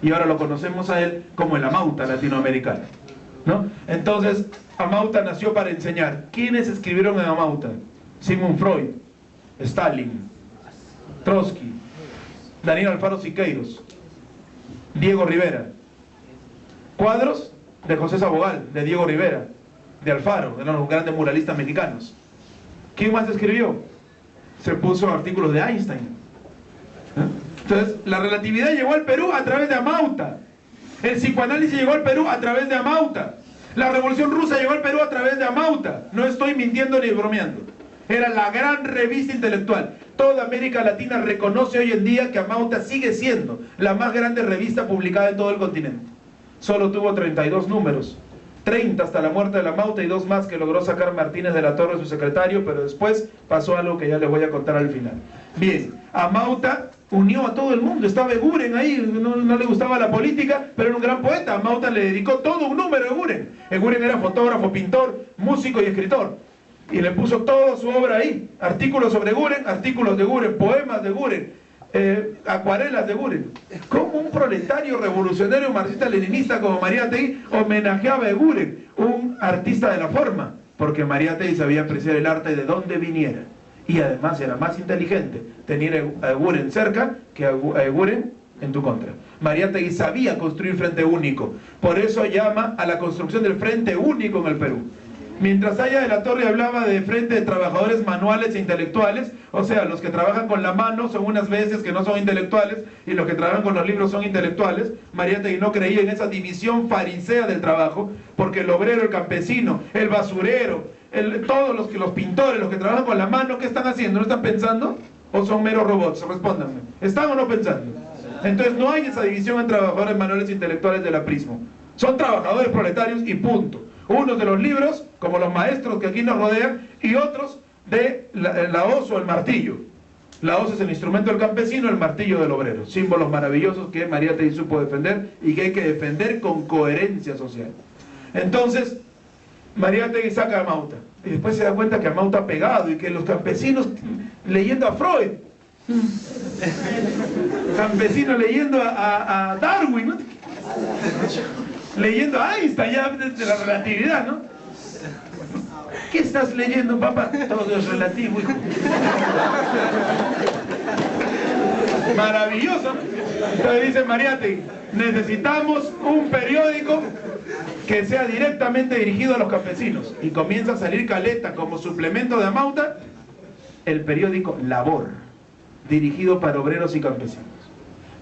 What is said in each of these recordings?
y ahora lo conocemos a él como el Amauta latinoamericano, ¿no? Entonces, Amauta nació para enseñar. ¿Quiénes escribieron en Amauta? Sigmund Freud, Stalin, Trotsky, Daniel Alfaro Siqueiros, Diego Rivera. Cuadros de José Sabogal, de Diego Rivera, de Alfaro, de los grandes muralistas mexicanos. ¿Quién más escribió? Se puso artículos de Einstein. Entonces, la relatividad llegó al Perú a través de Amauta. El psicoanálisis llegó al Perú a través de Amauta. La revolución rusa llegó al Perú a través de Amauta. No estoy mintiendo ni bromeando. Era la gran revista intelectual. Toda América Latina reconoce hoy en día que Amauta sigue siendo la más grande revista publicada en todo el continente. Solo tuvo 32 números. 30 hasta la muerte de Amauta y 2 más que logró sacar Martínez de la Torre, su secretario, pero después pasó algo que ya les voy a contar al final. Bien, Amauta unió a todo el mundo. Estaba Eguren ahí, no le gustaba la política, pero era un gran poeta. Amauta le dedicó todo un número a Eguren. Eguren era fotógrafo, pintor, músico y escritor. Y le puso toda su obra ahí. Artículos sobre Eguren, artículos de Eguren, poemas de Eguren, acuarelas de Eguren. ¿Cómo un proletario revolucionario marxista-leninista como Mariátegui homenajeaba a Eguren, un artista de la forma? Porque Mariátegui sabía apreciar el arte de donde viniera. Y además era más inteligente tener a Eguren cerca que a Eguren en tu contra. Mariátegui sabía construir frente único. Por eso llama a la construcción del frente único en el Perú. Mientras Aya de la Torre hablaba de frente de trabajadores manuales e intelectuales, o sea, los que trabajan con la mano son unas veces que no son intelectuales, y los que trabajan con los libros son intelectuales. Mariátegui no creía en esa división farisea del trabajo, porque el obrero, el campesino, el basurero, todos los pintores, los que trabajan con la mano, ¿qué están haciendo? ¿No están pensando? ¿O son meros robots? Respóndanme. ¿Están o no pensando? Entonces no hay esa división entre trabajadores manuales e intelectuales del aprismo. Son trabajadores proletarios y punto. Unos de los libros, como los maestros que aquí nos rodean, y otros de la hoz o el martillo. La hoz es el instrumento del campesino, el martillo del obrero. Símbolos maravillosos que Mariátegui supo defender y que hay que defender con coherencia social. Entonces, Mariátegui saca a Amauta. Y después se da cuenta que Amauta ha pegado y que los campesinos leyendo a Freud. Campesinos leyendo a Darwin, ¿no? Leyendo a Einstein, ya de la relatividad, ¿no? ¿Qué estás leyendo, papá? Todo es relativo, hijo. Maravilloso, ¿no? Entonces dice Mariátegui, necesitamos un periódico que sea directamente dirigido a los campesinos. Y comienza a salir Caleta como suplemento de Amauta, el periódico Labor, dirigido para obreros y campesinos.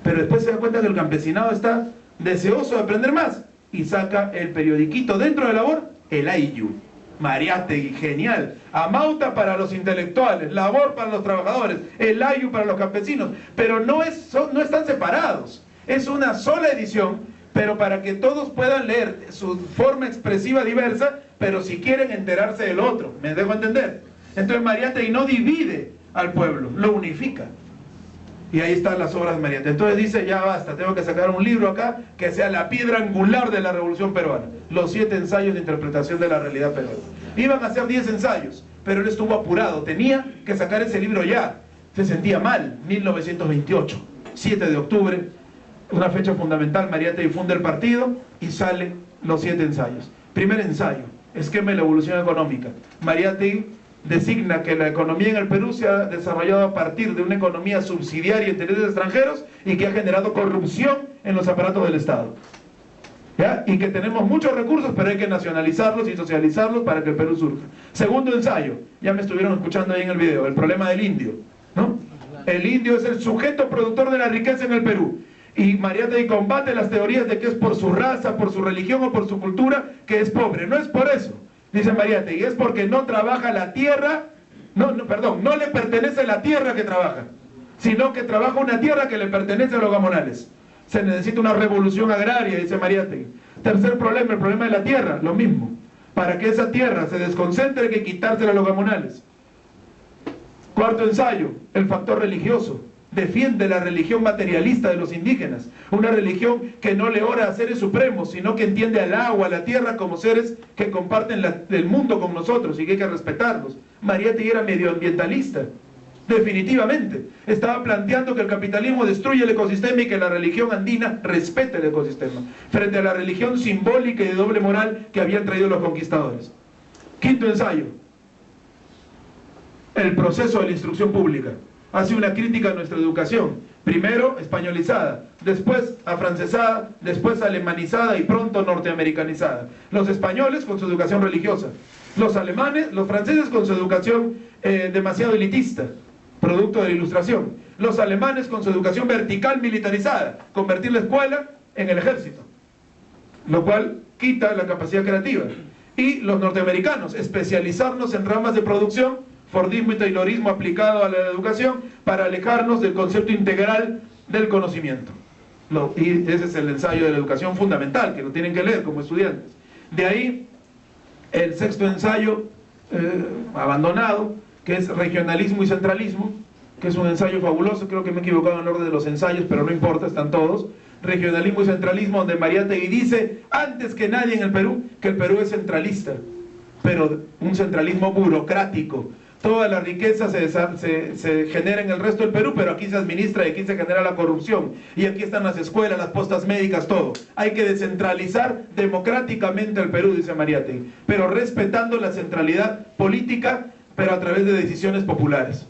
Pero después se da cuenta que el campesinado está deseoso de aprender más y saca el periodiquito dentro de Labor, el Ayllu. Mariátegui, genial. Amauta para los intelectuales, Labor para los trabajadores, el Ayllu para los campesinos, pero no están separados, es una sola edición, pero para que todos puedan leer su forma expresiva diversa, pero si quieren enterarse del otro. ¿Me dejo entender? Entonces Mariátegui no divide al pueblo, lo unifica. Y ahí están las obras de Mariátegui. Entonces dice, ya basta, tengo que sacar un libro acá que sea la piedra angular de la Revolución Peruana. Los 7 ensayos de interpretación de la realidad peruana. Iban a ser 10 ensayos, pero él estuvo apurado, tenía que sacar ese libro ya. Se sentía mal. 1928, 7 de octubre, una fecha fundamental. Mariátegui funda el partido y salen los 7 ensayos. Primer ensayo, esquema de la evolución económica. Mariátegui designa que la economía en el Perú se ha desarrollado a partir de una economía subsidiaria de intereses extranjeros y que ha generado corrupción en los aparatos del Estado. ¿Ya? Y que tenemos muchos recursos, pero hay que nacionalizarlos y socializarlos para que el Perú surja. Segundo ensayo, ya me estuvieron escuchando ahí en el video, el problema del indio, ¿no? El indio es el sujeto productor de la riqueza en el Perú. Y Mariátegui combate las teorías de que es por su raza, por su religión o por su cultura que es pobre. No es por eso. Dice Mariátegui, es porque no trabaja la tierra, no le pertenece la tierra que trabaja, sino que trabaja una tierra que le pertenece a los gamonales. Se necesita una revolución agraria, dice Mariátegui. Tercer problema, el problema de la tierra, lo mismo. Para que esa tierra se desconcentre hay que quitársela a los gamonales. Cuarto ensayo, el factor religioso. Defiende la religión materialista de los indígenas, una religión que no le ora a seres supremos, sino que entiende al agua, a la tierra como seres que comparten el mundo con nosotros y que hay que respetarlos. Mariátegui era medioambientalista, definitivamente. Estaba planteando que el capitalismo destruye el ecosistema y que la religión andina respete el ecosistema, frente a la religión simbólica y de doble moral que habían traído los conquistadores. Quinto ensayo: el proceso de la instrucción pública. Hace una crítica a nuestra educación, primero españolizada, después afrancesada, después alemanizada y pronto norteamericanizada. Los españoles con su educación religiosa, los alemanes, los franceses con su educación demasiado elitista, producto de la Ilustración, los alemanes con su educación vertical militarizada, convertir la escuela en el ejército, lo cual quita la capacidad creativa, y los norteamericanos, especializarnos en ramas de producción, Fordismo y Taylorismo aplicado a la educación, para alejarnos del concepto integral del conocimiento. Y ese es el ensayo de la educación fundamental, que lo tienen que leer como estudiantes. De ahí, el sexto ensayo, abandonado, que es Regionalismo y Centralismo, que es un ensayo fabuloso. Creo que me he equivocado en el orden de los ensayos, pero no importa, están todos. Regionalismo y Centralismo, donde Mariátegui dice, antes que nadie en el Perú, que el Perú es centralista, pero un centralismo burocrático. Toda la riqueza se genera en el resto del Perú, pero aquí se administra y aquí se genera la corrupción. Y aquí están las escuelas, las postas médicas, todo. Hay que descentralizar democráticamente el Perú, dice Mariátegui, pero respetando la centralidad política, pero a través de decisiones populares.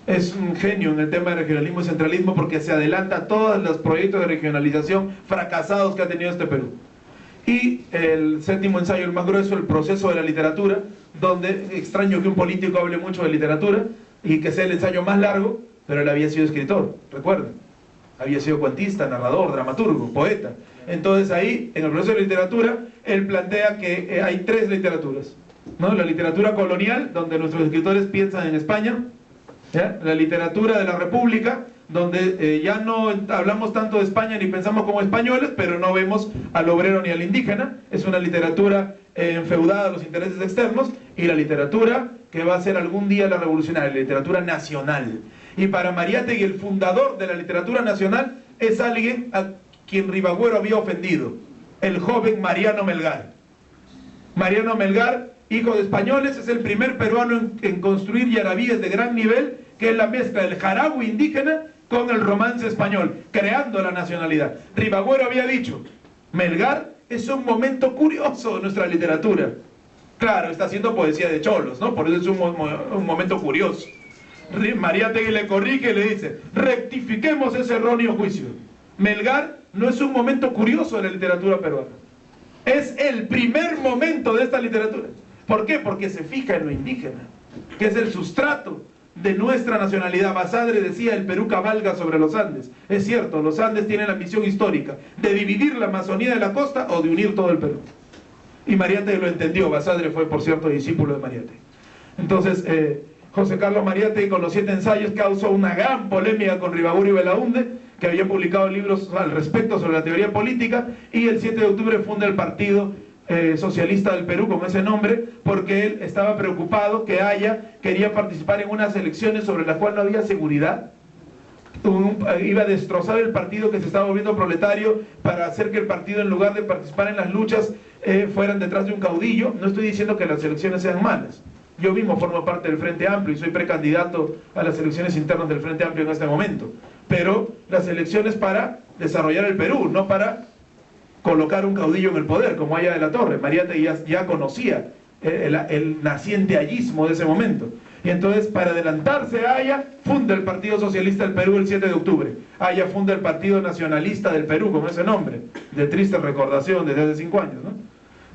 Es un genio en el tema de regionalismo y centralismo, porque se adelanta a todos los proyectos de regionalización fracasados que ha tenido este Perú. Y el séptimo ensayo, el más grueso, el proceso de la literatura, donde extraño que un político hable mucho de literatura y que sea el ensayo más largo, pero él había sido escritor, recuerden, había sido cuentista, narrador, dramaturgo, poeta. Entonces ahí, en el proceso de la literatura, él plantea que hay tres literaturas, ¿no? La literatura colonial, donde nuestros escritores piensan en España, ¿ya? La literatura de la República, donde ya no hablamos tanto de España ni pensamos como españoles, pero no vemos al obrero ni al indígena. Es una literatura enfeudada a los intereses externos. Y la literatura que va a ser algún día la revolucionaria, la literatura nacional. Y para Mariátegui, el fundador de la literatura nacional es alguien a quien Ribagüero había ofendido, el joven Mariano Melgar. Mariano Melgar, hijo de españoles, es el primer peruano en construir yarabíes de gran nivel, que es la mezcla del jaragüe indígena con el romance español, creando la nacionalidad. Ribagüero había dicho, Melgar es un momento curioso de nuestra literatura. Claro, está haciendo poesía de cholos, ¿no? Por eso es un momento curioso. Mariátegui le corrige y le dice, rectifiquemos ese erróneo juicio. Melgar no es un momento curioso de la literatura peruana. Es el primer momento de esta literatura. ¿Por qué? Porque se fija en lo indígena, que es el sustrato de nuestra nacionalidad. Basadre decía, el Perú cabalga sobre los Andes. Es cierto, los Andes tienen la misión histórica de dividir la Amazonía de la costa o de unir todo el Perú. Y Mariátegui lo entendió. Basadre fue, por cierto, discípulo de Mariátegui. Entonces, José Carlos Mariátegui, con los 7 ensayos, causó una gran polémica con Ribagüero y Belaúnde, que habían publicado libros al respecto sobre la teoría política, y el 7 de octubre funda el Partido Socialista del Perú con ese nombre, porque él estaba preocupado que quería participar en unas elecciones sobre las cuales no había seguridad. Iba a destrozar el partido que se estaba volviendo proletario, para hacer que el partido, en lugar de participar en las luchas, fueran detrás de un caudillo. No estoy diciendo que las elecciones sean malas. Yo mismo formo parte del Frente Amplio y soy precandidato a las elecciones internas del Frente Amplio en este momento. Pero las elecciones para desarrollar el Perú, no para colocar un caudillo en el poder, como Haya de la Torre. Mariátegui ya conocía el naciente ayismo de ese momento. Y entonces, para adelantarse a Haya, funda el Partido Socialista del Perú el 7 de octubre. Haya funda el Partido Nacionalista del Perú, con ese nombre, de triste recordación desde hace 5 años, ¿no?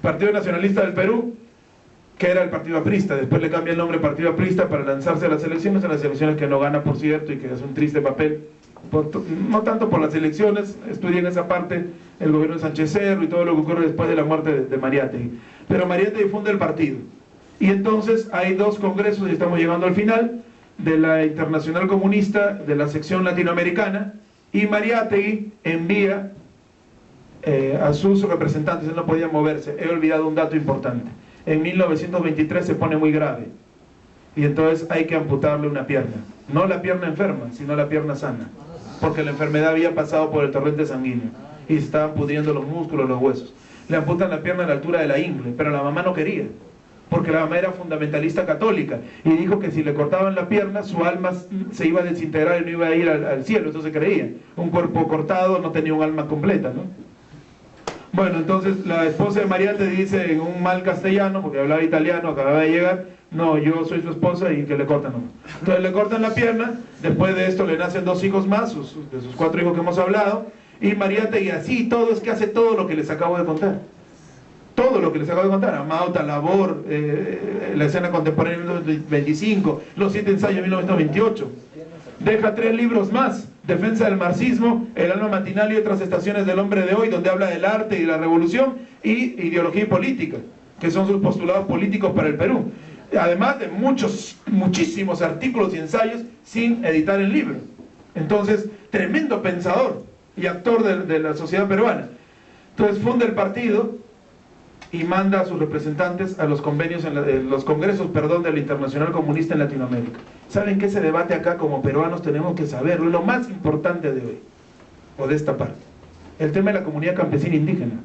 Partido Nacionalista del Perú, que era el Partido Aprista. Después le cambia el nombre Partido Aprista para lanzarse a las elecciones que no gana, por cierto, y que es un triste papel. No tanto por las elecciones, estudian esa parte el gobierno de Sánchez Cerro y todo lo que ocurre después de la muerte de Mariátegui. Pero Mariátegui funda el partido. Y entonces hay 2 congresos, y estamos llegando al final, de la Internacional Comunista, de la sección latinoamericana, y Mariátegui envía a sus representantes. Él no podía moverse. He olvidado un dato importante. En 1923 se pone muy grave, y entonces hay que amputarle una pierna. No la pierna enferma, sino la pierna sana, porque la enfermedad había pasado por el torrente sanguíneo y estaban pudriendo los músculos, los huesos. Le amputan la pierna a la altura de la ingle, pero la mamá no quería, porque la mamá era fundamentalista católica, y dijo que si le cortaban la pierna, su alma se iba a desintegrar y no iba a ir al cielo. Eso se creía. Un cuerpo cortado no tenía un alma completa, ¿no? Bueno, entonces la esposa de Mariátegui dice en un mal castellano, porque hablaba italiano, acababa de llegar: no, yo soy su esposa, y que le cortan, ¿no? Entonces le cortan la pierna. Después de esto le nacen 2 hijos más, de sus 4 hijos que hemos hablado, y Mariátegui así, todo es que hace todo lo que les acabo de contar. Todo lo que les acabo de contar: Amauta, Labor, la escena contemporánea de 1925, los 7 ensayos de 1928. Deja 3 libros más: Defensa del marxismo, El alma matinal y otras estaciones del hombre de hoy, donde habla del arte y la revolución, y Ideología y política, que son sus postulados políticos para el Perú. Además de muchísimos artículos y ensayos sin editar el libro. Entonces, tremendo pensador y actor de la sociedad peruana. Entonces funda el partido y manda a sus representantes a los convenios, los congresos, perdón, de la Internacional Comunista en Latinoamérica. ¿Saben qué se debate acá? Como peruanos tenemos que saberlo, es lo más importante de hoy, o de esta parte. El tema de la comunidad campesina indígena.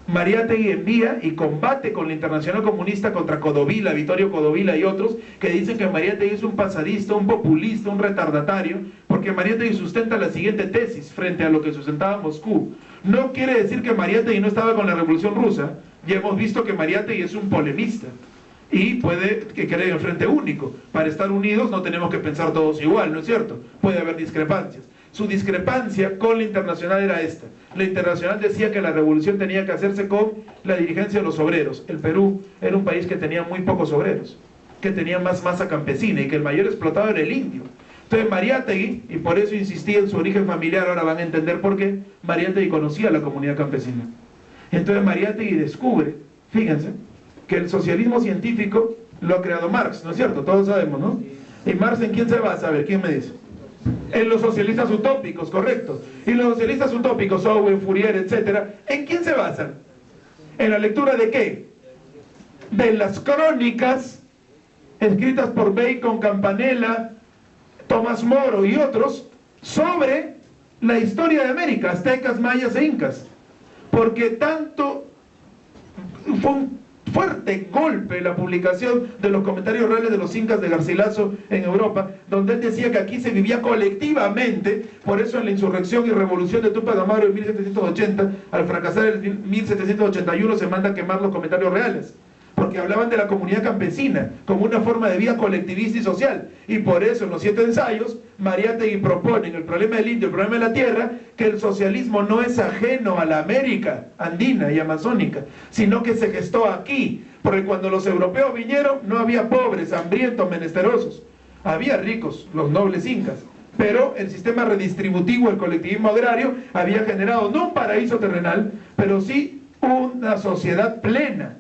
Mariátegui envía y combate con la Internacional Comunista contra Codovila, Vittorio Codovila y otros, que dicen que Mariátegui es un pasadista, un populista, un retardatario, porque Mariátegui sustenta la siguiente tesis frente a lo que sustentaba Moscú. No quiere decir que Mariátegui no estaba con la Revolución Rusa. Ya hemos visto que Mariátegui es un polemista y puede querer el frente único. Para estar unidos no tenemos que pensar todos igual, ¿no es cierto? Puede haber discrepancias. Su discrepancia con la Internacional era esta. La Internacional decía que la revolución tenía que hacerse con la dirigencia de los obreros. El Perú era un país que tenía muy pocos obreros, que tenía más masa campesina, y que el mayor explotado era el indio. Entonces Mariátegui, y por eso insistía en su origen familiar, ahora van a entender por qué, Mariátegui conocía a la comunidad campesina. Entonces Mariátegui descubre, fíjense, que el socialismo científico lo ha creado Marx, ¿no es cierto? Todos sabemos, ¿no? ¿Y Marx en quién se basa? A ver, ¿quién me dice? En los socialistas utópicos, correcto. Y los socialistas utópicos, Owen, Fourier, etcétera, ¿en quién se basan? ¿En la lectura de qué? De las crónicas escritas por Bacon, Campanella, Tomás Moro y otros sobre la historia de América, aztecas, mayas e incas. Porque tanto fue un fuerte golpe la publicación de los comentarios reales de los incas de Garcilaso en Europa, donde él decía que aquí se vivía colectivamente. Por eso en la insurrección y revolución de Túpac Amaru en 1780, al fracasar en 1781, se manda a quemar los comentarios reales, porque hablaban de la comunidad campesina como una forma de vida colectivista y social. Y por eso en los 7 ensayos Mariátegui propone en El problema del indio, el problema de la tierra, que el socialismo no es ajeno a la América andina y amazónica, sino que se gestó aquí, porque cuando los europeos vinieron no había pobres, hambrientos, menesterosos, había ricos, los nobles incas, pero el sistema redistributivo, el colectivismo agrario, había generado no un paraíso terrenal, pero sí una sociedad plena,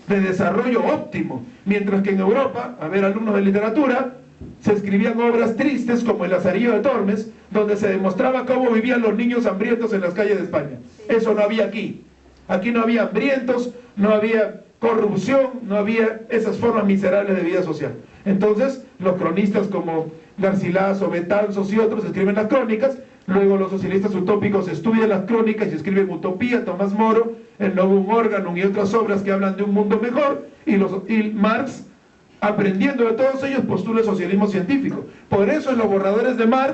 de desarrollo óptimo, mientras que en Europa, a ver, alumnos de literatura, se escribían obras tristes como El Lazarillo de Tormes, donde se demostraba cómo vivían los niños hambrientos en las calles de España. Eso no había aquí. Aquí no había hambrientos, no había corrupción, no había esas formas miserables de vida social. Entonces, los cronistas como Garcilaso, Betanzos y otros escriben las crónicas. Luego los socialistas utópicos estudian las crónicas y escriben Utopía, Tomás Moro, el Novum Organum y otras obras que hablan de un mundo mejor, y Marx, aprendiendo de todos ellos, postula el socialismo científico. Por eso en los borradores de Marx